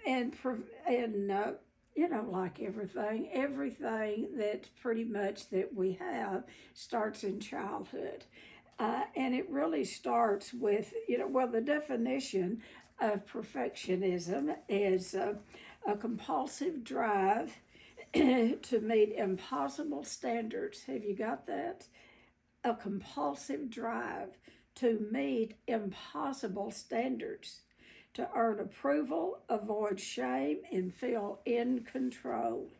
and like everything that pretty much that we have starts in childhood. And it really starts with, the definition of perfectionism is a compulsive drive to meet impossible standards. Have you got that? A compulsive drive to meet impossible standards, to earn approval, avoid shame, and feel in control.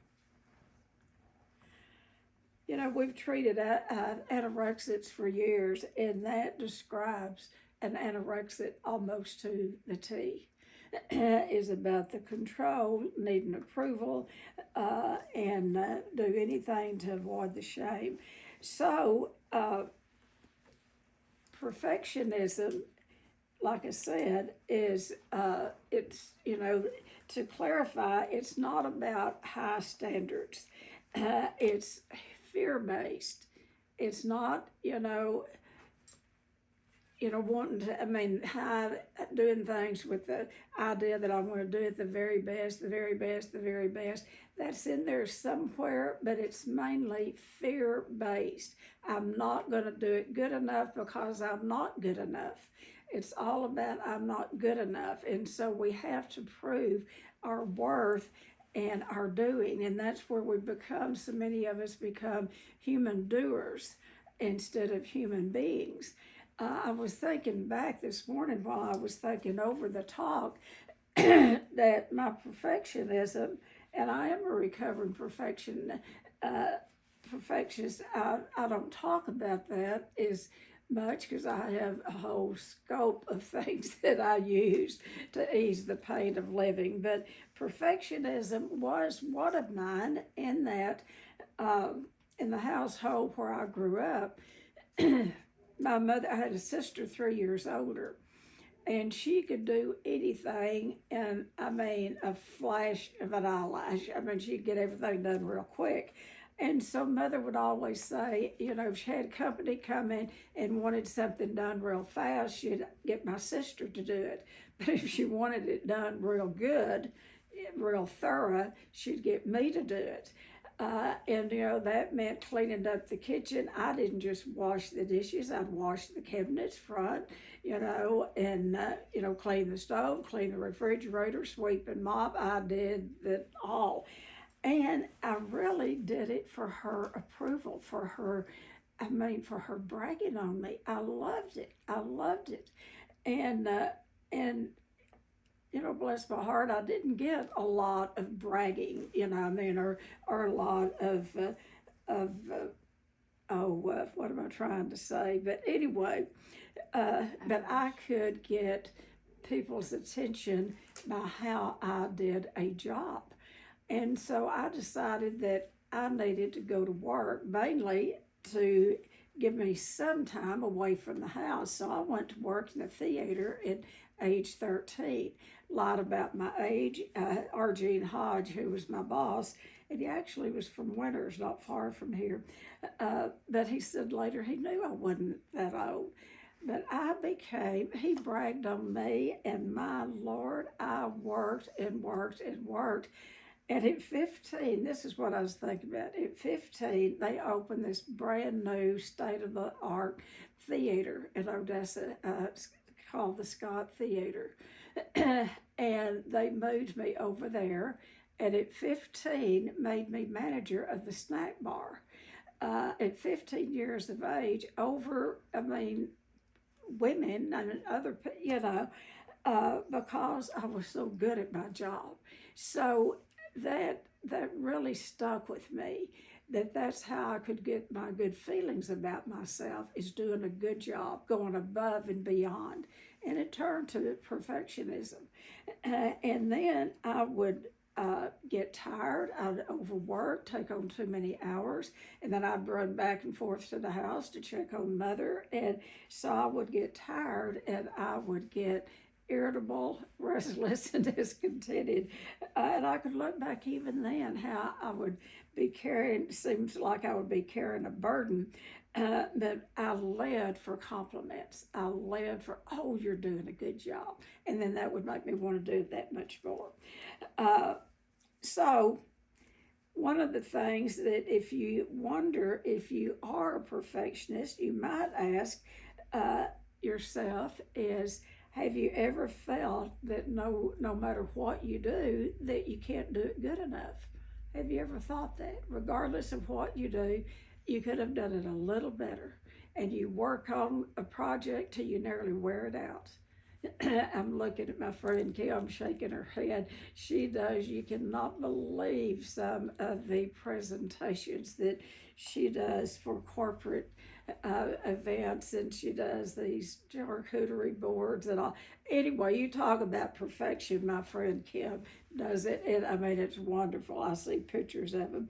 We've treated anorexics for years, and that describes an anorexic almost to the T. Is about the control, needing approval, and do anything to avoid the shame. So, perfectionism, like I said, is to clarify, it's not about high standards. It's fear based. It's not, wanting to, doing things with the idea that I want to do it the very best, the very best, the very best. That's in there somewhere, but it's mainly fear based. I'm not going to do it good enough because I'm not good enough. It's all about I'm not good enough. And so we have to prove our worth and our doing. And that's where so many of us become human doers instead of human beings. I was thinking back this morning while I was thinking over the talk that my perfectionism, and I am a recovering perfectionist. I don't talk about that as much because I have a whole scope of things that I use to ease the pain of living. But perfectionism was one of mine in that in the household where I grew up. My mother, I had a sister 3 years older, and she could do anything in, a flash of an eyelash. She'd get everything done real quick. And so mother would always say, if she had company come in and wanted something done real fast, she'd get my sister to do it. But if she wanted it done real good, real thorough, she'd get me to do it. And that meant cleaning up the kitchen. I didn't just wash the dishes, I'd wash the cabinets front, and clean the stove, clean the refrigerator, sweep and mop. I did it all. And I really did it for her approval, for her bragging on me. I loved it. And bless my heart, I didn't get a lot of bragging, or a lot of what am I trying to say? But anyway, but I could get people's attention by how I did a job. And so I decided that I needed to go to work, mainly to give me some time away from the house. So I went to work in the theater at age 13. Lied about my age. R.G. Hodge, who was my boss, and he actually was from Winters, not far from here. But he said later he knew I wasn't that old. But he bragged on me, and my Lord, I worked and worked and worked. And at 15, this is what I was thinking about. At 15, they opened this brand new state-of-the-art theater in Odessa called the Scott Theater. And they moved me over there, and at 15, made me manager of the snack bar. At 15 years of age, women and other, because I was so good at my job. So that really stuck with me, that's how I could get my good feelings about myself, is doing a good job, going above and beyond. And it turned to perfectionism. And then I would get tired, I'd overwork, take on too many hours, and then I'd run back and forth to the house to check on mother. And so I would get tired, and I would get irritable, restless, and discontented. And I could look back even then how I would be carrying, seems like I would be carrying a burden, but I lived for compliments. I lived for, oh, you're doing a good job. And then that would make me want to do that much more. Uh, so, one of the things that if you wonder if you are a perfectionist, you might ask uh, yourself is, have you ever felt that no matter what you do, that you can't do it good enough? Have you ever thought that? Regardless of what you do, you could have done it a little better. And you work on a project till you nearly wear it out. I'm looking at my friend Kim shaking her head. She does. You cannot believe some of the presentations that she does for corporate events, and she does these charcuterie boards and all. Anyway, you talk about perfection. My friend Kim does it, and I mean it's wonderful. I see pictures of them,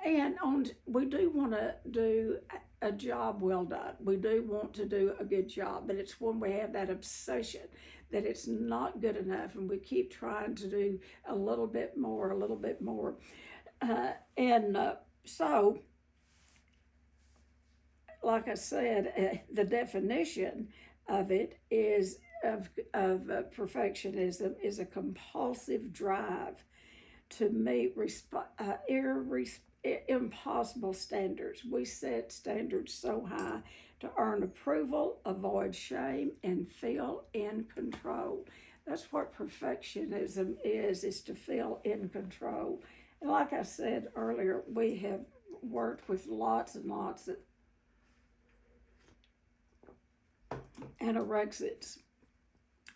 and we do want to do a job well done. We do want to do a good job, but it's when we have that obsession that it's not good enough, and we keep trying to do a little bit more, a little bit more, and so. Like I said, the definition of it is of perfectionism is a compulsive drive to meet impossible standards. We set standards so high to earn approval, avoid shame, and feel in control. That's what perfectionism is to feel in control. And like I said earlier, we have worked with lots and lots of anorexics.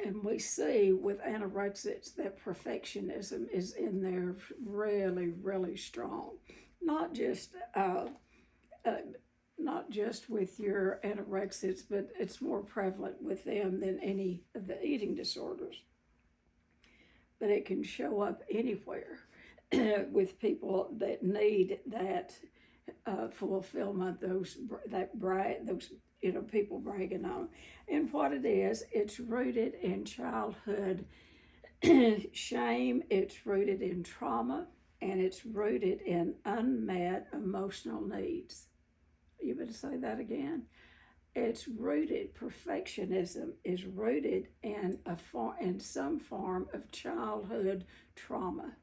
And we see with anorexics that perfectionism is in there really, really strong. Not just not just with your anorexics, but it's more prevalent with them than any of the eating disorders. But it can show up anywhere with people that need that fulfillment. Those people bragging on. And what it is, it's rooted in childhood shame, it's rooted in trauma, and it's rooted in unmet emotional needs. You better say that again. It's rooted, perfectionism is rooted in some form of childhood trauma.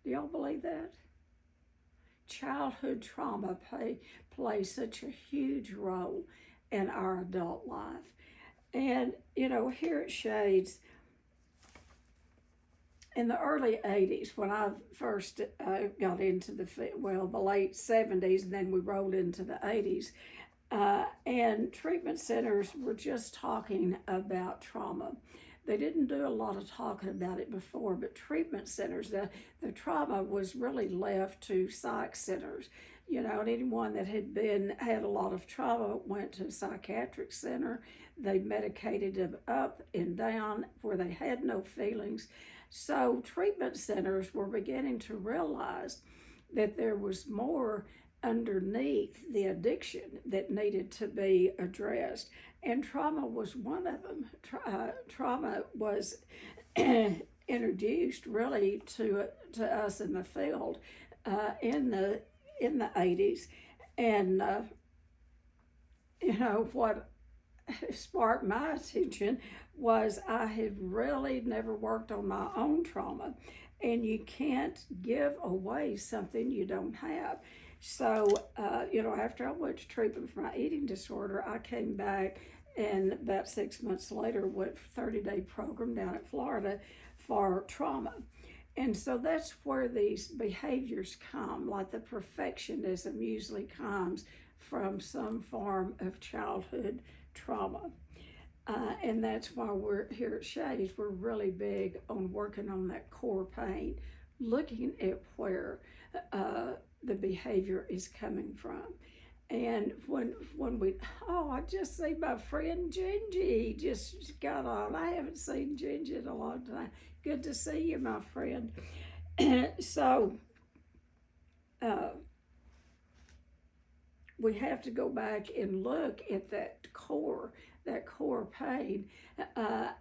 Do y'all believe that? Childhood trauma plays such a huge role in our adult life. And, here at Shades, in the early 80s, when I first got into the late 70s, and then we rolled into the 80s, and treatment centers were just talking about trauma. They didn't do a lot of talking about it before, but treatment centers, the trauma was really left to psych centers. And anyone that had a lot of trauma went to a psychiatric center. They medicated them up and down where they had no feelings. So treatment centers were beginning to realize that there was more underneath the addiction that needed to be addressed. And trauma was one of them. Trauma was introduced really to us in the field in the 80s. And, what sparked my attention was I had really never worked on my own trauma. And you can't give away something you don't have. So, after I went to treatment for my eating disorder, I came back and about 6 months later went for a 30-day program down in Florida for trauma. And so that's where these behaviors come, like the perfectionism usually comes from some form of childhood trauma. And that's why we're here at Shades, we're really big on working on that core pain, looking at where the behavior is coming from. And when I just see my friend Gingy just got on. I haven't seen Gingy in a long time. Good to see you, my friend. So we have to go back and look at that core pain.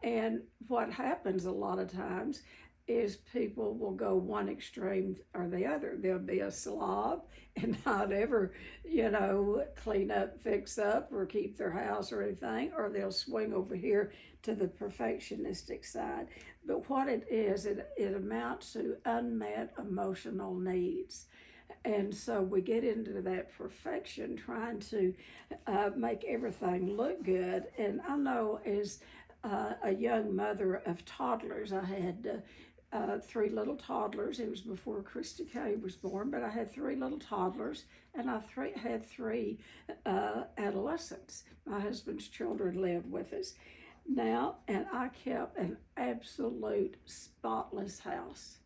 And what happens a lot of times is people will go one extreme or the other. They'll be a slob and not ever, clean up, fix up, or keep their house or anything, or they'll swing over here to the perfectionistic side. But what it is, it amounts to unmet emotional needs. And so we get into that perfection, trying to make everything look good. And I know as a young mother of toddlers, I had three little toddlers. It was before Christy Kay was born, but I had three little toddlers, and I had three adolescents. My husband's children lived with us now, and I kept an absolute spotless house,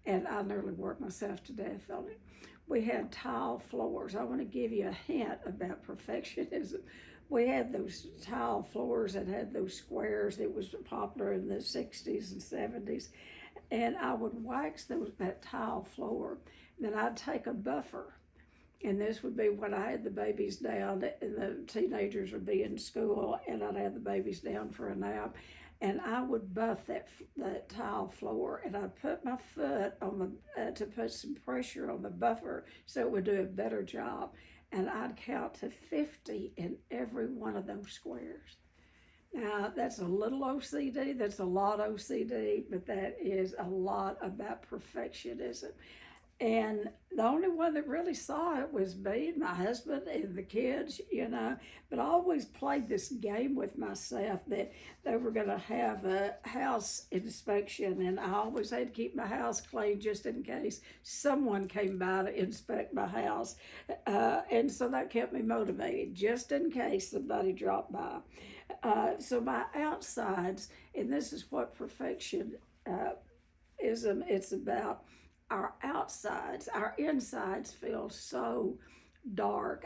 and I nearly worked myself to death on it. We had tile floors. I want to give you a hint about perfectionism. We had those tile floors that had those squares that was popular in the 60s and 70s. And I would wax that tile floor. Then I'd take a buffer. And this would be when I had the babies down and the teenagers would be in school, and I'd have the babies down for a nap. And I would buff that tile floor, and I'd put my foot on to put some pressure on the buffer so it would do a better job. And I'd count to 50 in every one of those squares. Now, that's a little OCD, that's a lot OCD, but that is a lot about perfectionism. And the only one that really saw it was me and my husband and the kids, But I always played this game with myself that they were going to have a house inspection, and I always had to keep my house clean just in case someone came by to inspect my house. And so that kept me motivated, just in case somebody dropped by. So my outsides, and this is what perfectionism it's about. Our outsides, our insides feel so dark.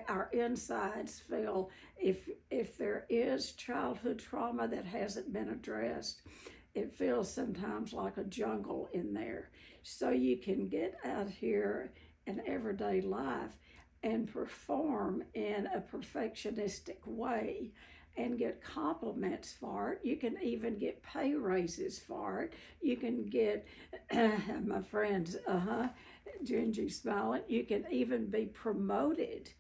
Our insides feel, if there is childhood trauma that hasn't been addressed, it feels sometimes like a jungle in there. So you can get out here in everyday life and perform in a perfectionistic way and get compliments for it. You can even get pay raises for it. You can get, my friends, Gingy smiling, you can even be promoted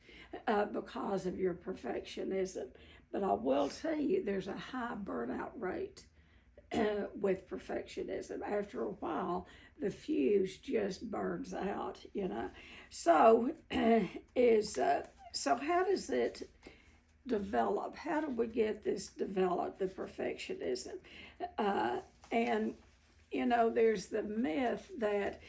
because of your perfectionism. But I will tell you, there's a high burnout rate with perfectionism. After a while, the fuse just burns out, So, so how does it develop? How do we get this developed, the perfectionism? And, there's the myth that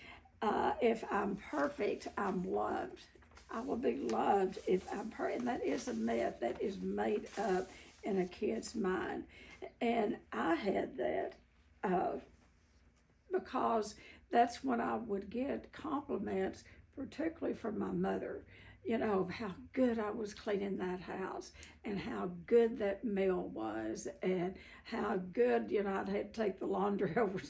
if I'm perfect, I'm loved. I will be loved if I'm perfect. And that is a myth that is made up in a kid's mind. And I had that because that's when I would get compliments, particularly from my mother, of how good I was cleaning that house and how good that meal was and how good, I'd had to take the laundry over,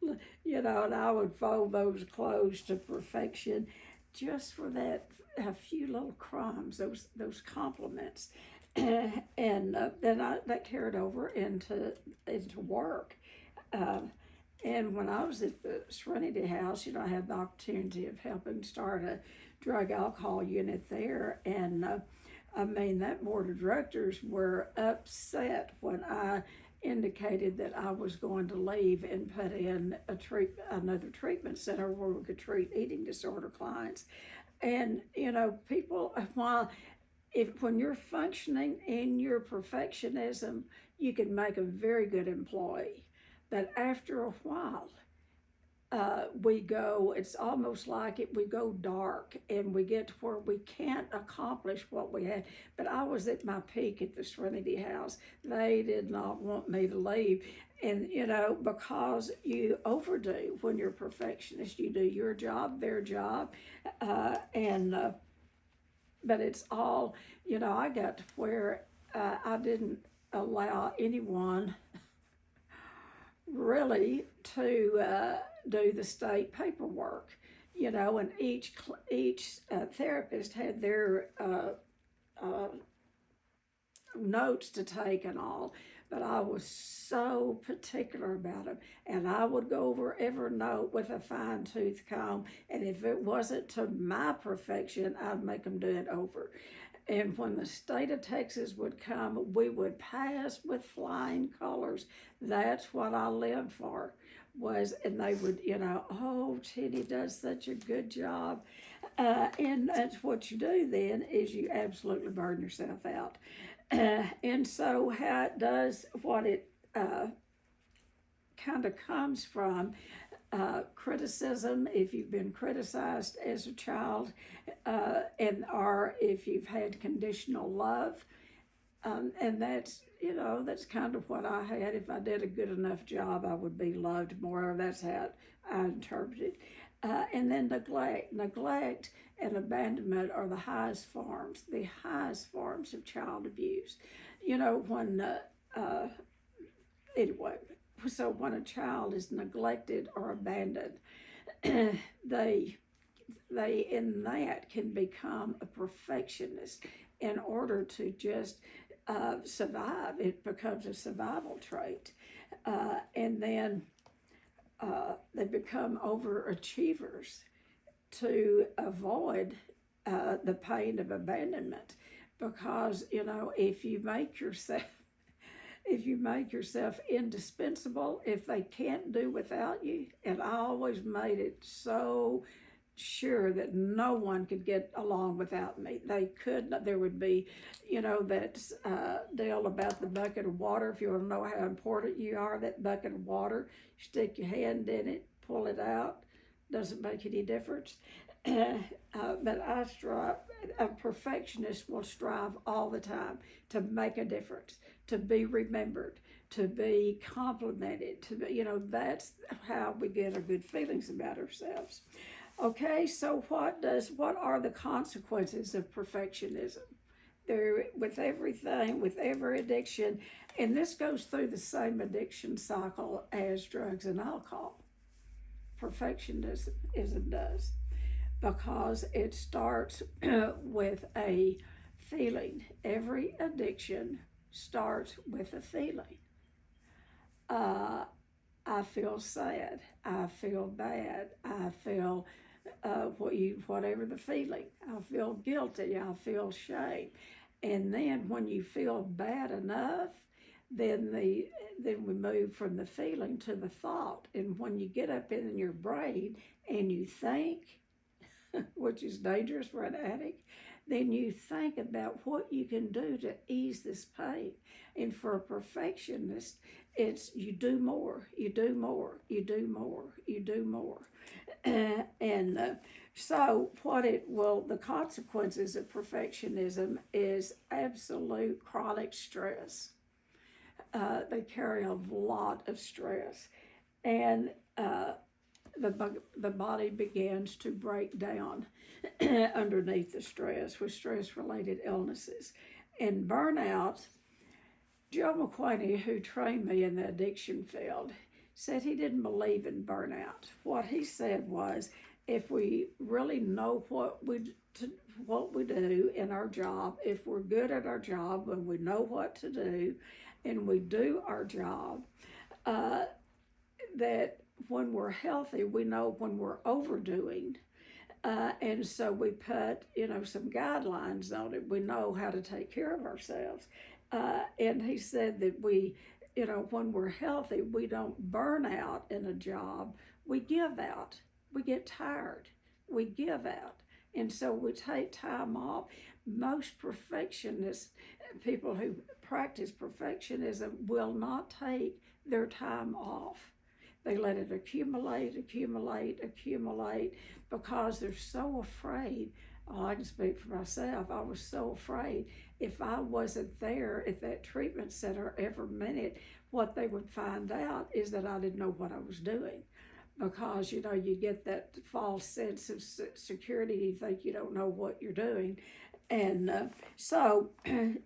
and I would fold those clothes to perfection just for that, a few little crumbs, those compliments. And then that carried over into work. And when I was at the Serenity House, I had the opportunity of helping start a drug alcohol unit there. And that board of directors were upset when I indicated that I was going to leave and put in another treatment center where we could treat eating disorder clients. And, people, when you're functioning in your perfectionism, you can make a very good employee. But after a while, it's almost like we go dark and we get to where we can't accomplish what we had. But I was at my peak at the Serenity House. They did not want me to leave. And, because you overdo when you're a perfectionist, you do your job, their job. But it's all, I got to where I didn't allow anyone really to do the state paperwork, and each therapist had their notes to take and all. but I was so particular about them. And I would go over every note with a fine tooth comb. And if it wasn't to my perfection, I'd make them do it over. And when the state of Texas would come, we would pass with flying colors. That's what I lived for. And they would, oh, Tennie does such a good job. And that's what you do then is you absolutely burn yourself out. And so how it does, what it kind of comes from criticism, if you've been criticized as a child, or if you've had conditional love, and that's kind of what I had. If I did a good enough job, I would be loved more. That's how I interpret it. And then neglect and abandonment are the highest forms of child abuse. Anyway, so when a child is neglected or abandoned, they in that can become a perfectionist in order to just survive. It becomes a survival trait. And then they become overachievers to avoid the pain of abandonment. Because, if you make yourself indispensable, if they can't do without you, and I always made it so sure that no one could get along without me. They could not. There would be, that deal about the bucket of water. If you want to know how important you are, that bucket of water, you stick your hand in it, pull it out, doesn't make any difference. But a perfectionist will strive all the time to make a difference, to be remembered, to be complimented, that's how we get our good feelings about ourselves. Okay, so what are the consequences of perfectionism? They're with everything, with every addiction, and this goes through the same addiction cycle as drugs and alcohol. Perfectionism does, because it starts with a feeling. Every addiction starts with a feeling. I feel sad. I feel bad. I feel whatever the feeling. I feel guilty. I feel shame. And then when you feel bad enough, then we move from the feeling to the thought. And when you get up in your brain and you think, which is dangerous for an addict, then you think about what you can do to ease this pain. And for a perfectionist, it's you do more, you do more, you do more, you do more. So the consequences of perfectionism is absolute chronic stress. They carry a lot of stress. And the body begins to break down underneath the stress with stress-related illnesses. And burnout, Joe McQuaney, who trained me in the addiction field, said he didn't believe in burnout. What he said was, if we really know what we do in our job, if we're good at our job and we know what to do and we do our job, that when we're healthy, we know when we're overdoing. And so we put, some guidelines on it. We know how to take care of ourselves. And he said that when we're healthy, we don't burn out in a job. We give out. We get tired. We give out. And so we take time off. Most perfectionists, people who practice perfectionism, will not take their time off. They let it accumulate, because they're so afraid. Oh, I can speak for myself. I was so afraid if I wasn't there at that treatment center every minute, what they would find out is that I didn't know what I was doing. Because, you get that false sense of security. You think you don't know what you're doing. And so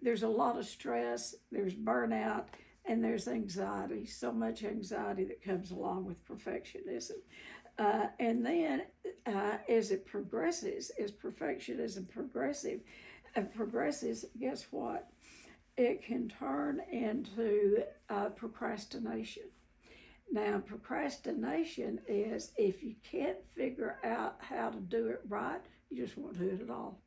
there's a lot of stress, there's burnout, and there's anxiety, so much anxiety that comes along with perfectionism. And then as it progresses, as perfectionism progresses, guess what? it can turn into procrastination. Now, procrastination is if you can't figure out how to do it right, you just won't do it at all.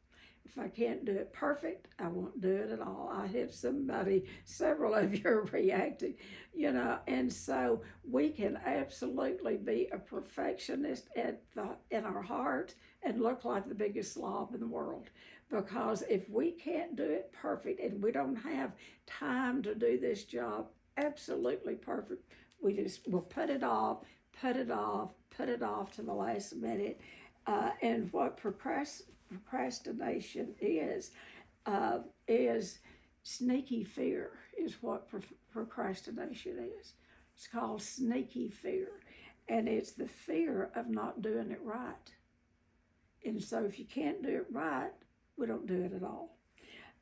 If I can't do it perfect, I won't do it at all. I hit somebody, several of you are reacting, and so we can absolutely be a perfectionist in our heart and look like the biggest slob in the world. Because if we can't do it perfect and we don't have time to do this job absolutely perfect, we'll put it off, put it off, put it off to the last minute. And what procrastination is sneaky fear, is what procrastination is. It's called sneaky fear, and it's the fear of not doing it right. And so if you can't do it right, we don't do it at all.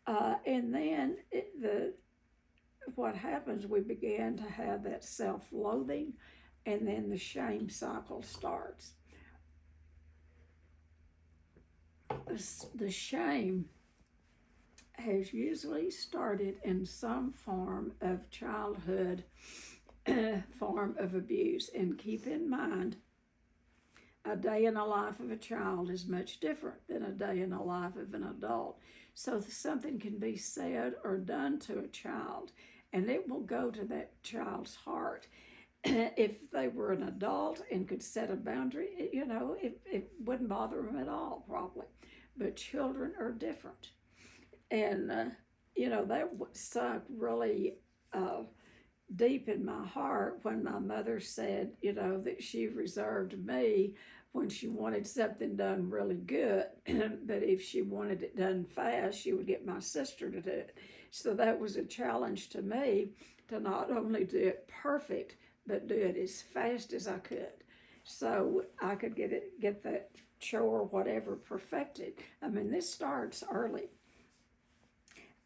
And then what happens, we begin to have that self-loathing, and then the shame cycle starts. The shame has usually started in some form of childhood form of abuse. And keep in mind, a day in the life of a child is much different than a day in the life of an adult. So something can be said or done to a child, and it will go to that child's heart. If they were an adult and could set a boundary, it wouldn't bother them at all, probably. But children are different. And, that sunk really deep in my heart when my mother said, that she reserved me when she wanted something done really good, but if she wanted it done fast, she would get my sister to do it. So that was a challenge to me to not only do it perfect, but do it as fast as I could, so I could get that chore, whatever, perfected. I mean, this starts early.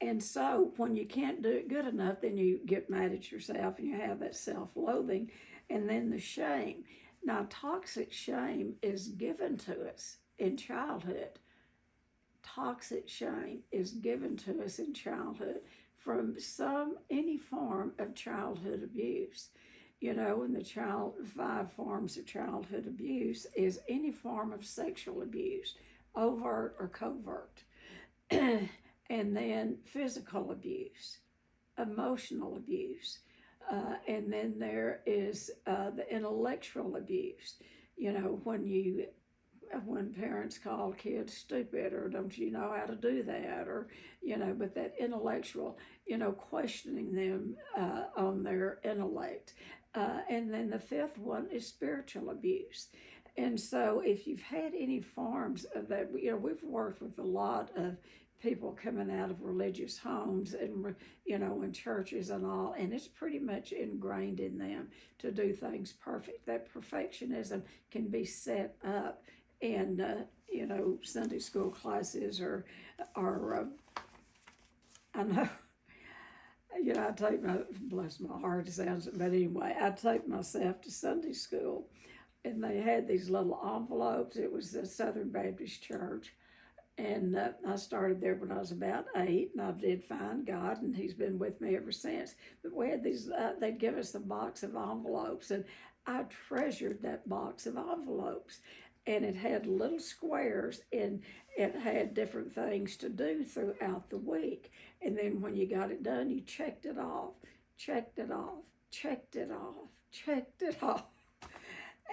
And so when you can't do it good enough, then you get mad at yourself and you have that self-loathing, and then the shame. Now, toxic shame is given to us in childhood. Toxic shame is given to us in childhood from any form of childhood abuse. And the 5 forms of childhood abuse is any form of sexual abuse, overt or covert. And then physical abuse, emotional abuse. And then there is the intellectual abuse. When parents call kids stupid, or don't you know how to do that, or, but that intellectual, questioning them on their intellect. And then the 5th one is spiritual abuse. And so if you've had any forms of that, we've worked with a lot of people coming out of religious homes and, in churches and all, and it's pretty much ingrained in them to do things perfect. That perfectionism can be set up in, Sunday school classes or I know, I take bless my heart, it sounds, but anyway, I take myself to Sunday school, and they had these little envelopes. It was the Southern Baptist Church. And I started there when I was about 8, and I did find God, and He's been with me ever since. But we had these, they'd give us a box of envelopes, and I treasured that box of envelopes. And it had little squares, and it had different things to do throughout the week. And then when you got it done, you checked it off, checked it off, checked it off, checked it off.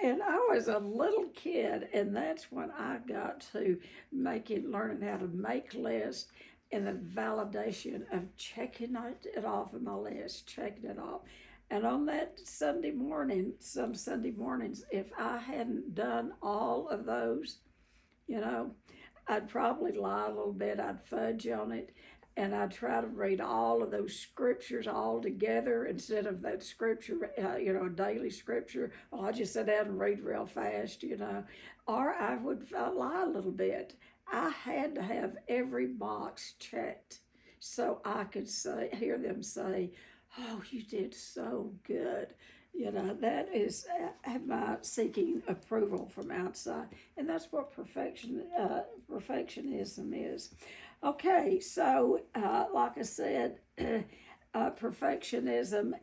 And I was a little kid, and that's when I got to learning how to make lists and the validation of checking it off of my list, checking it off. And on that Sunday morning, some Sunday mornings, if I hadn't done all of those, I'd probably lie a little bit, I'd fudge on it, and I'd try to read all of those scriptures all together instead of that scripture, a daily scripture. I just sit down and read real fast, or I would lie a little bit. I had to have every box checked so I could hear them say, "Oh, you did so good." That is am I seeking approval from outside, and that's what perfectionism is. Okay, so like I said, perfectionism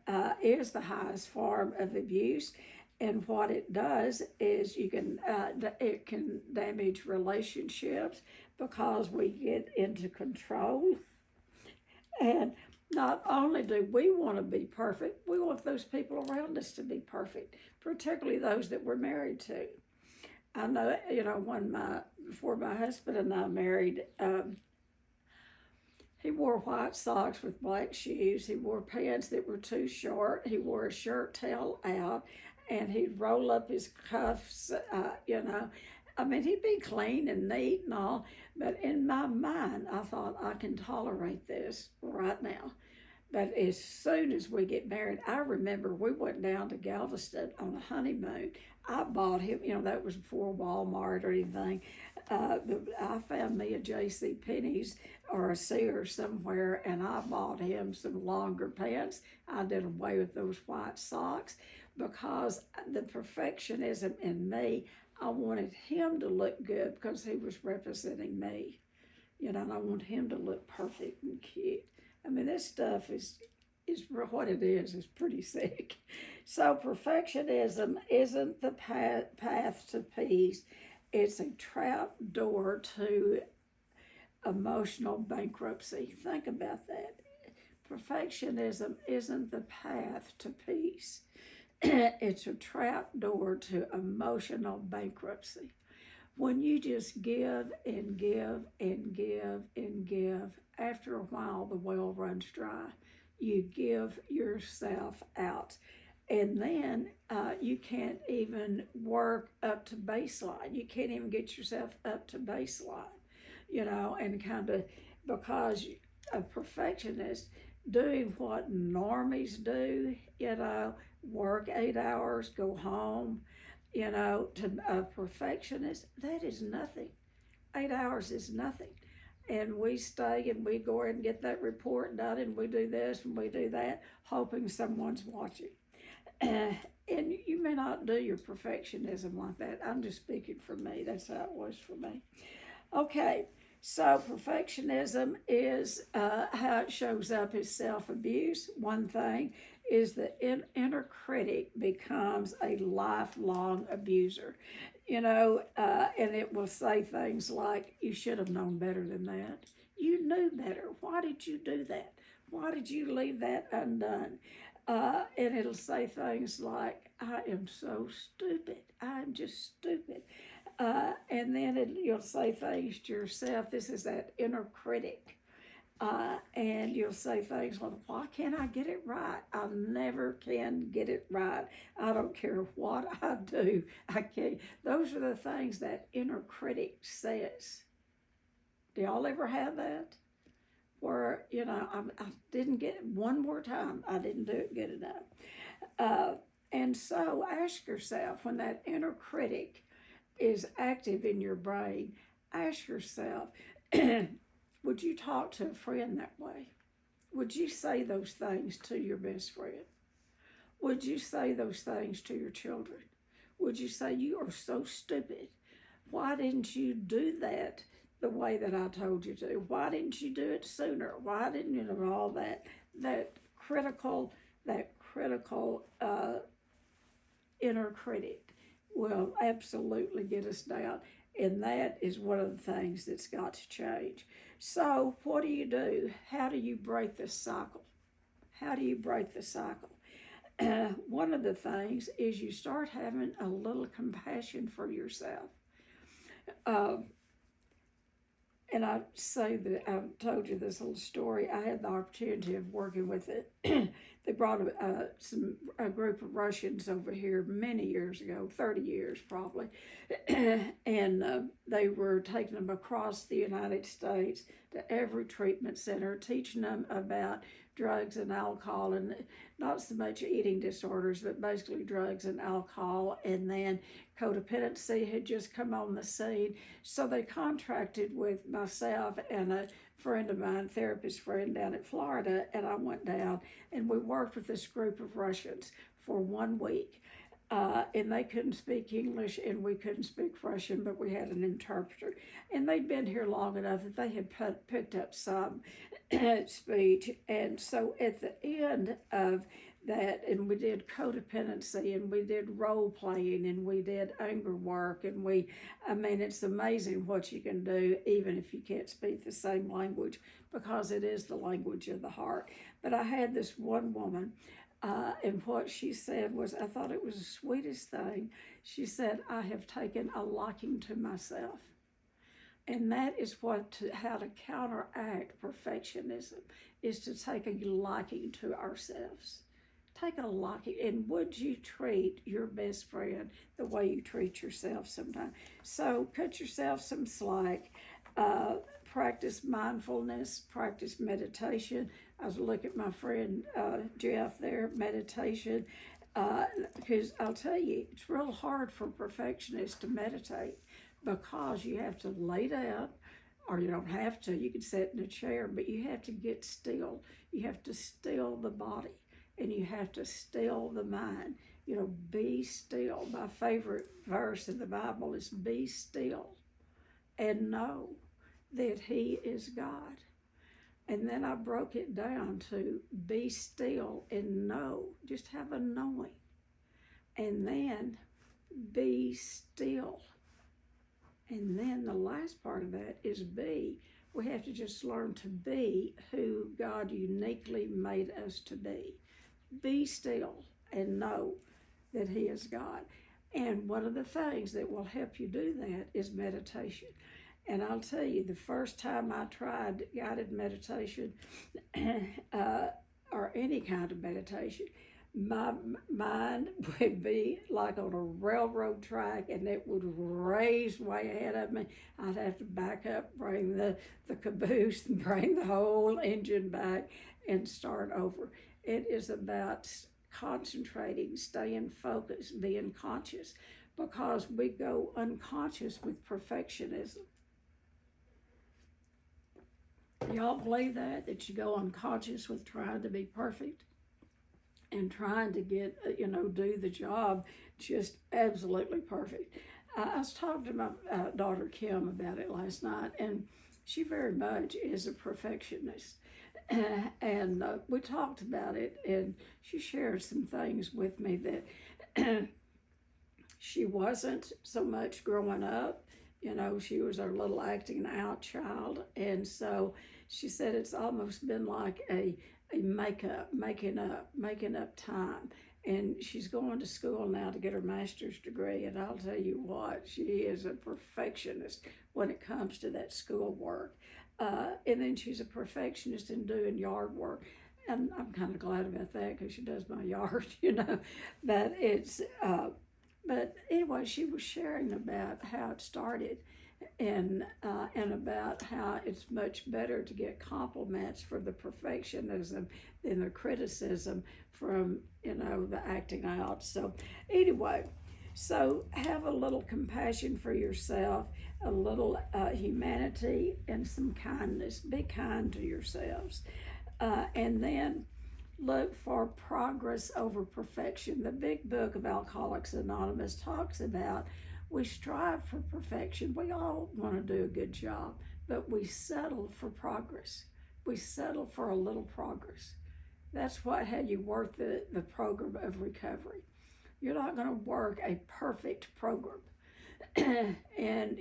is the highest form of abuse, and what it does is it can damage relationships because we get into control, and not only do we want to be perfect, we want those people around us to be perfect, particularly those that we're married to. I know, before my husband and I married, he wore white socks with black shoes. He wore pants that were too short. He wore a shirt tail out, and he'd roll up his cuffs. I mean, he'd be clean and neat and all. But in my mind, I thought I can tolerate this right now. But as soon as we get married, I remember we went down to Galveston on a honeymoon. I bought him, that was before Walmart or anything. I found me a J.C. Penney's or a Sears somewhere, and I bought him some longer pants. I did away with those white socks because the perfectionism in me, I wanted him to look good because he was representing me, and I want him to look perfect and cute. I mean, this stuff is what it is pretty sick. So perfectionism isn't the path to peace. It's a trap door to emotional bankruptcy. Think about that. Perfectionism isn't the path to peace. It's a trap door to emotional bankruptcy. When you just give and give and give and give, after a while the well runs dry. You give yourself out. And then you can't even work up to baseline. You can't even get yourself up to baseline, and kind of because a perfectionist doing what normies do, work 8 hours, go home, to a perfectionist, that is nothing. 8 hours is nothing. And we stay and we go ahead and get that report done and we do this and we do that, hoping someone's watching. And you may not do your perfectionism like that. I'm just speaking for me. That's how it was for me. Okay, so perfectionism is how it shows up as self-abuse. One thing is the inner critic becomes a lifelong abuser, and it will say things like, you should have known better than that. You knew better. Why did you do that? Why did you leave that undone? And it'll say things like, I am so stupid. I'm just stupid. And then you'll say things to yourself. This is that inner critic. And you'll say things like, why can't I get it right? I never can get it right. I don't care what I do. I can't. Those are the things that inner critic says. Do y'all ever have that? Where, I didn't get it one more time. I didn't do it good enough. And so ask yourself, when that inner critic is active in your brain, ask yourself, would you talk to a friend that way? Would you say those things to your best friend? Would you say those things to your children? Would you say, you are so stupid? Why didn't you do that the way that I told you to? Why didn't you do it sooner? Why didn't you know all that critical inner critic will absolutely get us down. And that is one of the things that's got to change. So what do? How do you break this cycle? How do you break the cycle? One of the things is you start having a little compassion for yourself. And I say that I've told you this little story. I had the opportunity of working with it. They brought a group of Russians over here many years ago, 30 years probably, and they were taking them across the United States to every treatment center, teaching them about drugs and alcohol, and not so much eating disorders, but basically drugs and alcohol. And then codependency had just come on the scene. So they contracted with myself and a friend of mine, therapist friend down in Florida, and I went down and we worked with this group of Russians for 1 week. And they couldn't speak English and we couldn't speak Russian, but we had an interpreter. And they'd been here long enough that they had picked up some speech. And so at the end of that, and we did codependency and we did role playing and we did anger work. And it's amazing what you can do even if you can't speak the same language, because it is the language of the heart. But I had this one woman. And what she said was, I thought it was the sweetest thing. She said, I have taken a liking to myself. And that is how to counteract perfectionism, is to take a liking to ourselves. Take a liking. And would you treat your best friend the way you treat yourself sometimes? So cut yourself some slack. Practice mindfulness, practice meditation. I was looking at my friend Jeff there, meditation, because I'll tell you, it's real hard for perfectionists to meditate, because you have to lay down, or you don't have to, you can sit in a chair, but you have to get still. You have to still the body, and you have to still the mind. Be still. My favorite verse in the Bible is, be still and know that He is God. And then I broke it down to be still and know, just have a knowing. And then be still. And then the last part of that is be. We have to just learn to be who God uniquely made us to be. Be still and know that He is God. And one of the things that will help you do that is meditation. And I'll tell you, the first time I tried guided meditation or any kind of meditation, my mind would be like on a railroad track, and it would race way ahead of me. I'd have to back up, bring the caboose, and bring the whole engine back and start over. It is about concentrating, staying focused, being conscious, because we go unconscious with perfectionism. Y'all believe that you go unconscious with trying to be perfect and trying to get, do the job just absolutely perfect. I was talking to my daughter Kim about it last night, and she very much is a perfectionist. And we talked about it, and she shared some things with me that she wasn't so much growing up. She was our little acting out child. And so she said it's almost been like a making up time. And she's going to school now to get her master's degree. And I'll tell you what, she is a perfectionist when it comes to that schoolwork. And then she's a perfectionist in doing yard work. And I'm kind of glad about that, because she does my yard, But it's... But anyway, she was sharing about how it started, and about how it's much better to get compliments for the perfectionism than the criticism from, the acting out. So anyway, so have a little compassion for yourself, a little humanity, and some kindness. Be kind to yourselves. And then look for progress over perfection. The big book of Alcoholics Anonymous talks about we strive for perfection. We all want to do a good job, but we settle for progress. We settle for a little progress. That's how you work the program of recovery. You're not going to work a perfect program. And,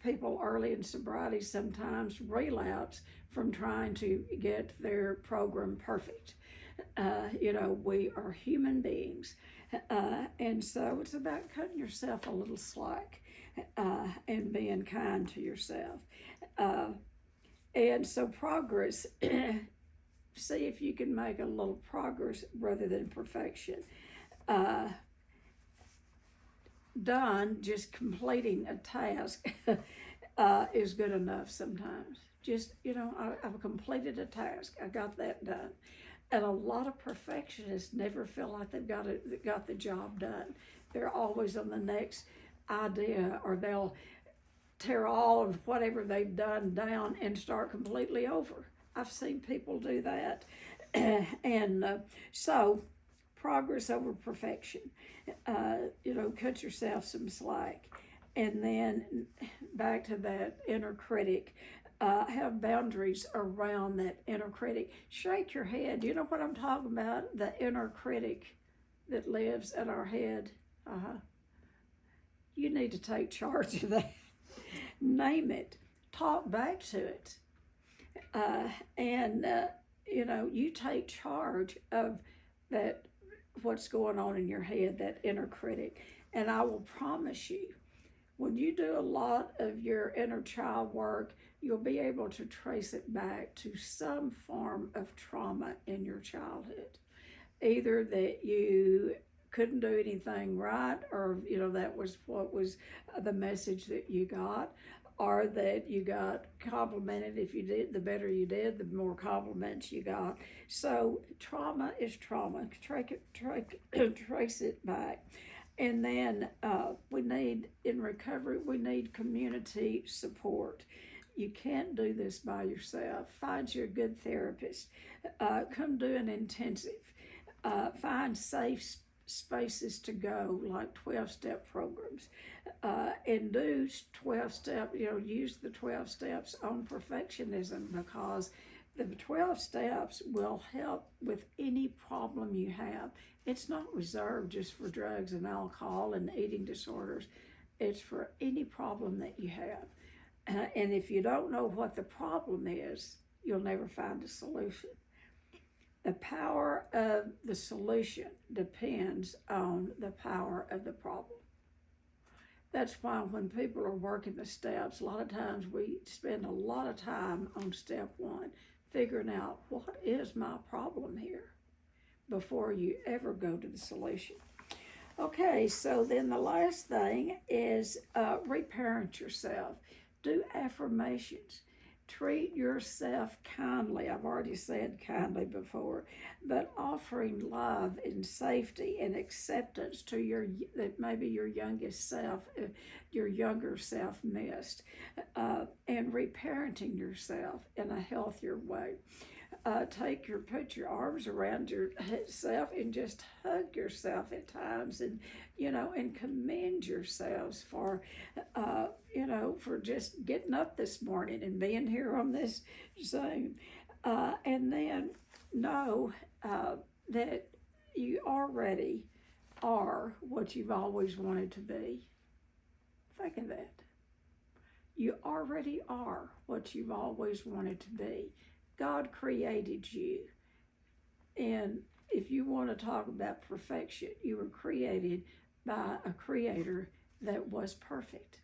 people early in sobriety sometimes relapse from trying to get their program perfect. We are human beings. And so it's about cutting yourself a little slack and being kind to yourself. And so progress, see if you can make a little progress rather than perfection. Done, just completing a task is good enough sometimes. Just, I've completed a task. I got that done. And a lot of perfectionists never feel like they've got the job done. They're always on the next idea, or they'll tear all of whatever they've done down and start completely over. I've seen people do that. And so progress over perfection. Cut yourself some slack. And then back to that inner critic. Have boundaries around that inner critic. Shake your head. You know what I'm talking about? The inner critic that lives in our head. You need to take charge of that. Name it. Talk back to it. You take charge of that, what's going on in your head, that inner critic. And I will promise you, when you do a lot of your inner child work, you'll be able to trace it back to some form of trauma in your childhood. Either that you couldn't do anything right, or that was what was the message that you got, or that you got complimented. If you did, the better you did, the more compliments you got. So trauma is trauma. Trace it back. And then in recovery, we need community support. You can't do this by yourself. Find you a good therapist. Come do an intensive. Find safe spaces to go, like 12-step programs, and do 12-step, use the 12 steps on perfectionism, because the 12 steps will help with any problem you have. It's not reserved just for drugs and alcohol and eating disorders. It's for any problem that you have. And if you don't know what the problem is, you'll never find a solution. The power of the solution depends on the power of the problem. That's why when people are working the steps, a lot of times we spend a lot of time on step 1, figuring out what is my problem here before you ever go to the solution. Okay, so then the last thing is reparent yourself. Do affirmations. Treat yourself kindly. I've already said kindly before, but offering love and safety and acceptance to that maybe your youngest self, your younger self missed, and reparenting yourself in a healthier way. Put your arms around yourself and just hug yourself at times, and commend yourselves for for just getting up this morning and being here on this Zoom. And then know that you already are what you've always wanted to be. Think of that. You already are what you've always wanted to be. God created you. And if you want to talk about perfection, you were created by a creator that was perfect.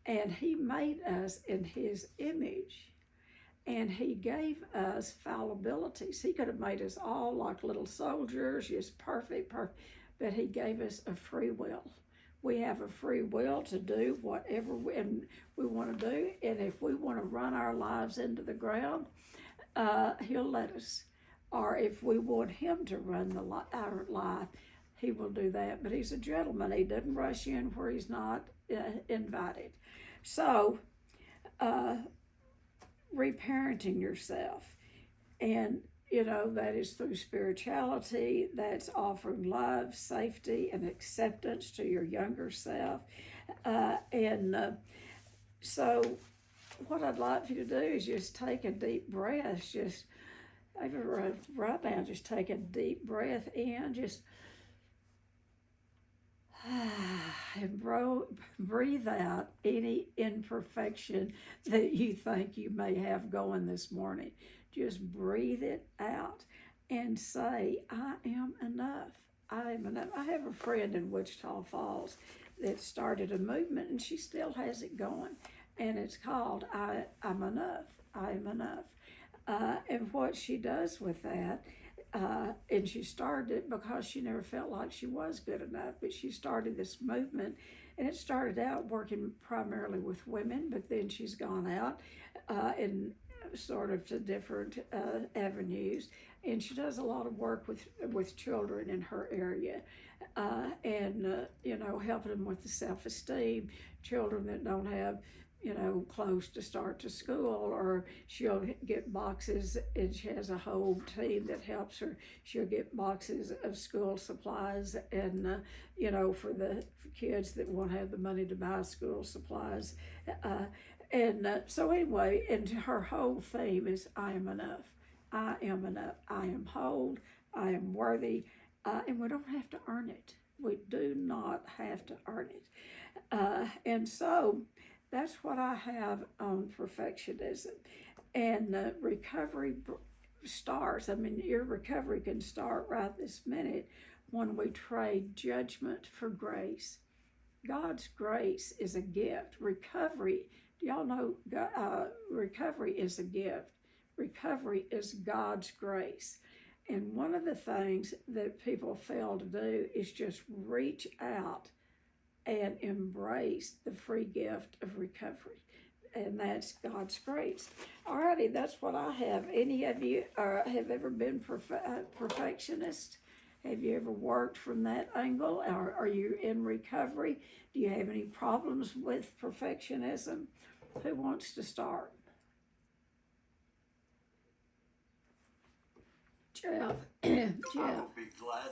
And he made us in his image. And he gave us fallibilities. He could have made us all like little soldiers, just perfect. But he gave us a free will. We have a free will to do whatever we want to do. And if we want to run our lives into the ground, he'll let us. Or if we want him to run our life, he will do that. But he's a gentleman. He doesn't rush in where he's not invited. So, reparenting yourself. And, that is through spirituality. That's offering love, safety, and acceptance to your younger self. So what I'd like for you to do is just take a deep breath. Just right now, just take a deep breath in. Just and breathe out any imperfection that you think you may have going this morning. Just breathe it out and say, I am enough. I am enough. I have a friend in Wichita Falls that started a movement, and she still has it going. And it's called I'm Enough. I am enough. And what she does with that, and she started it because she never felt like she was good enough, but she started this movement, and it started out working primarily with women, but then she's gone out and sort of to different avenues, and she does a lot of work with children in her area, and helping them with the self-esteem, children that don't have close to start to school, or she'll get boxes, and she has a whole team that helps her. She'll get boxes of school supplies, and for the kids that won't have the money to buy school supplies. So anyway, and her whole theme is, I am enough. I am enough. I am whole. I am worthy. And we don't have to earn it. We do not have to earn it. And so that's what I have on perfectionism. And recovery starts, your recovery can start right this minute when we trade judgment for grace. God's grace is a gift. Recovery, y'all know, recovery is a gift. Recovery is God's grace. And one of the things that people fail to do is just reach out and embrace the free gift of recovery. And that's God's grace. Alrighty, that's what I have. Any of you have ever been perfectionist? Have you ever worked from that angle? Or are you in recovery? Do you have any problems with perfectionism? Who wants to start? Jeff. Jeff. I will be glad